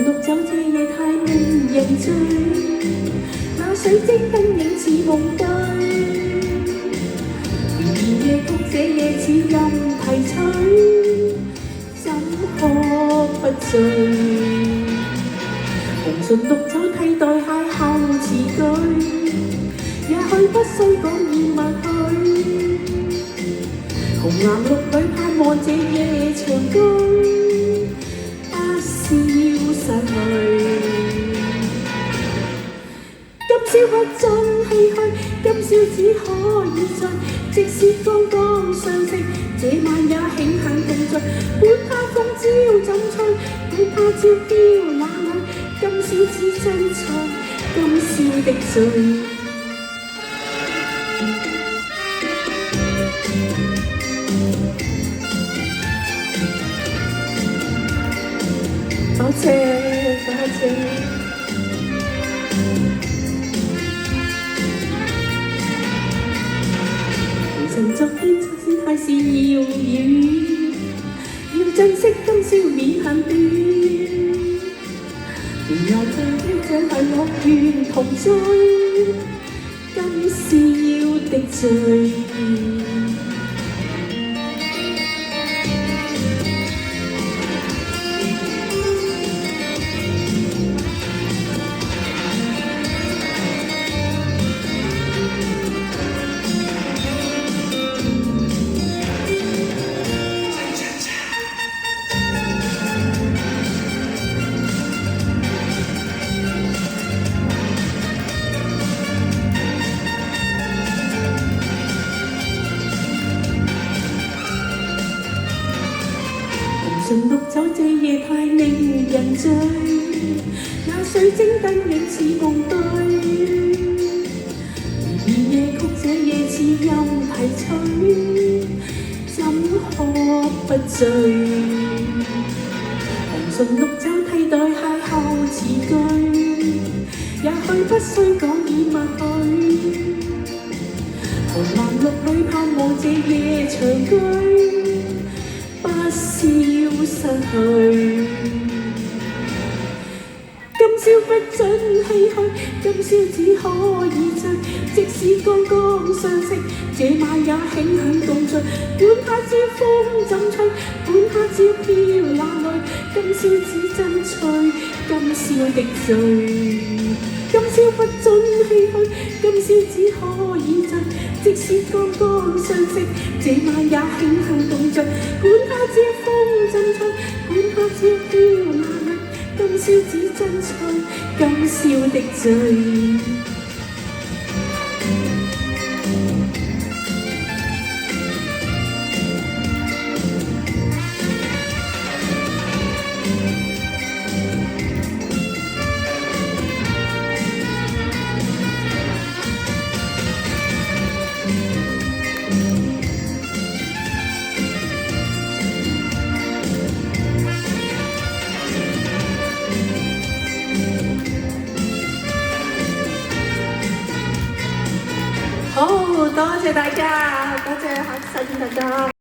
綠酒這夜太令人醉，那水晶燈影似夢對，然而夜曲這夜似任提取，怎可不醉？紅唇綠酒替代邂逅詞句，也許不需講已默許，紅藍綠女盼望這夜長居，不消失去。今宵不准唏噓，今宵只可以醉，即使剛剛相識，這晚也慶幸共聚。管他風招怎吹，管他朝飄哪裏，今宵只爭取今宵的醉。多謝多謝。其實昨天就算太是遙遠，要珍惜今宵免很短。然後最的這係樂園同醉，今宵的醉。純綠酒這夜太令人醉，那水晶燈影似夢對，然而夜曲這夜似任提取，怎可不醉？紅唇綠酒替代邂逅詞句，也許不需講已默許，紅藍綠女盼望這夜長居，不消失去。今宵不准唏噓，今宵只可以醉，即使剛剛相識，這晚也慶幸共聚。管他朝風怎吹，管他朝飄哪裏，今宵只爭取今宵的醉。今宵不准唏噓，今宵只可以醉，即使剛剛相識，這晚也慶幸共聚。管他朝風怎吹，管他朝飄哪裏，今宵只爭取今宵的醉。好，多謝大家，多謝大家。